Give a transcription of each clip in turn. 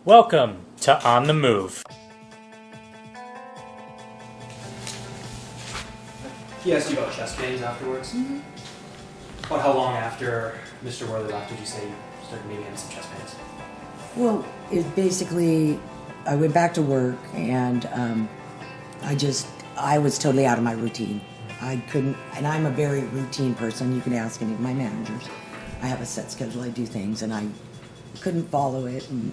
Welcome to On the Move. He asked you about chest pains afterwards. Mm-hmm. About how long after Mr. Worley left did you say you started maybe having some chest pains? Well, it basically, I went back to work and I was totally out of my routine. I couldn't, and I'm a very routine person. You can ask any of my managers. I have a set schedule, I do things, and I couldn't follow it. And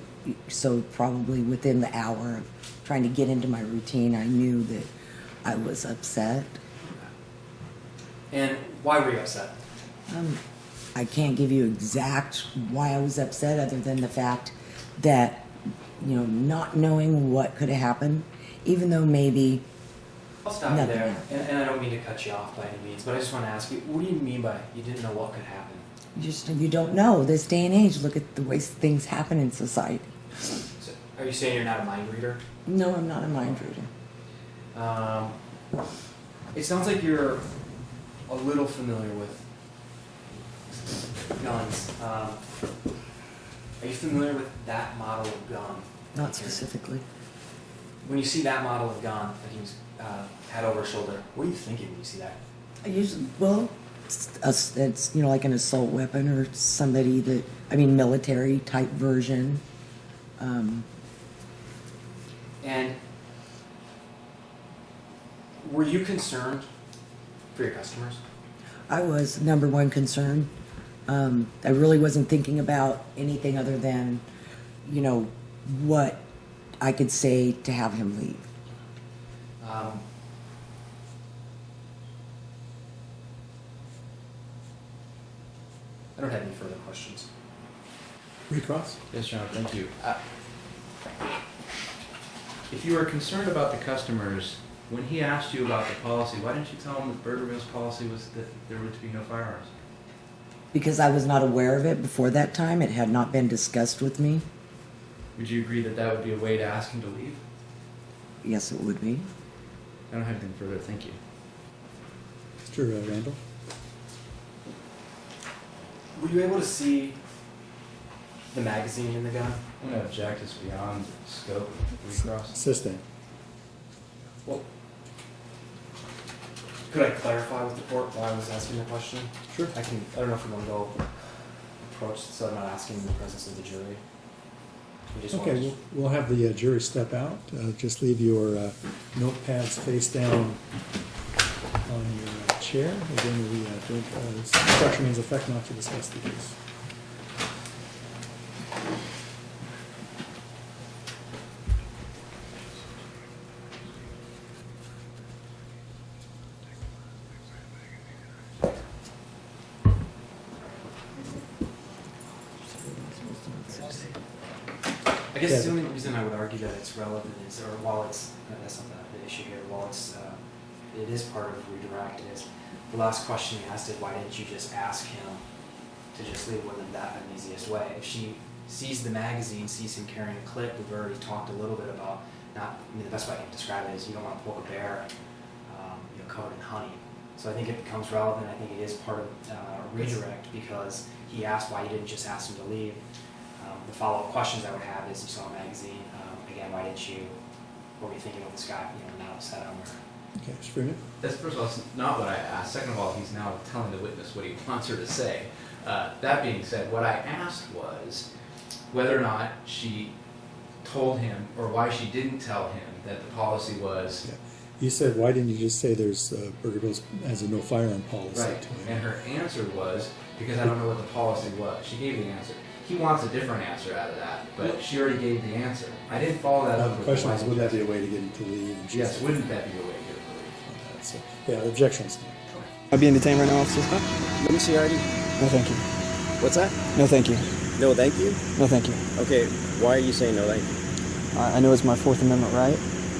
so probably within the hour of trying to get into my routine, I knew that I was upset. And why were you upset? I can't give you exact why I was upset other than the fact that, not knowing what could have happened, even though maybe I'll stop you nothing there. happened. And I don't mean to cut you off by any means, but I just want to ask you, what do you mean by you didn't know what could happen? You don't know. This day and age, look at the way things happen in society. So, are you saying you're not a mind reader? No, I'm not a mind reader. It sounds like you're a little familiar with guns. Are you familiar with that model of gun? Not specifically. When you see that model of gun that he was head over shoulder, what are you thinking when you see that? I usually, it's like an assault weapon or somebody that, military type version. And were you concerned for your customers? I was number one concern. I really wasn't thinking about anything other than, what I could say to have him leave. I don't have any further questions. Recross? Yes, John, thank you. If you were concerned about the customers, when he asked you about the policy, why didn't you tell him that Burger Mill's policy was that there were to be no firearms? Because I was not aware of it before that time. It had not been discussed with me. Would you agree that that would be a way to ask him to leave? Yes, it would be. I don't have anything further, thank you. Mr. Randall? Were you able to see the magazine in the gun? I'm going to object, it's beyond the scope of recross. Sustain. Well, could I clarify with the court why I was asking the question? Sure. I don't know if we want to go approach, so I'm not asking in the presence of the jury. We just want Okay, we'll have the jury step out. Just leave your notepads face down on your chair. Again, the instruction means effect not to discuss the case. I guess the only reason I would argue that it's relevant is, or while it's, that's not the issue here, while it is part of redirect, is the last question you asked is why didn't you just ask him to just leave? Wouldn't that have been the easiest way? If she sees the magazine, sees him carrying a clip, we've already talked a little bit about, the best way I can describe it is you don't want to poke a bear, covered in honey. So I think it becomes relevant. I think it is part of redirect because he asked why you didn't just ask him to leave. The follow-up questions I would have is, you saw a magazine, again, why didn't you, what were you thinking of this guy, not upset him? Okay, Mr. Freeman? That's, first of all, it's not what I asked. Second of all, he's now telling the witness what he wants her to say. That being said, what I asked was whether or not she told him, or why she didn't tell him that the policy was... Yeah. You said, why didn't you just say there's Burger Bill's as a no firearm policy? Right, to him? and her answer was, because I don't know what the policy was. She gave the answer. He wants a different answer out of that, but she already gave the answer. I didn't follow that up The with question why is, didn't would that you- be a way to get him to leave? And she Yes, said, wouldn't that be a way to get him to leave? So, yeah, the objection's Am I being detained right now, officer? Let me see your ID. No, thank you. What's that? No, thank you. No, thank you? No, thank you. Okay, why are you saying no, thank you? I know it's my Fourth Amendment right.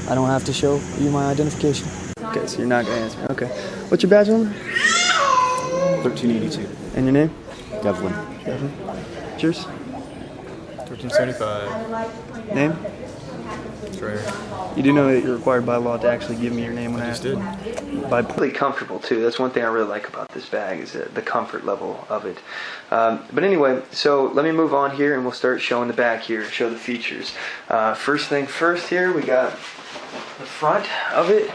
I don't have to show you my identification. Okay, so you're not going to answer. Okay. What's your badge number? 1382. And your name? Devlin. Cheers. 1375. Name? It's right here. You do know that you're required by law to actually give me your name when I I ask just did. Really comfortable too. That's one thing I really like about this bag is the comfort level of it. But anyway, so let me move on here and we'll start showing the back here, show the features. First thing first here, we got the front of it.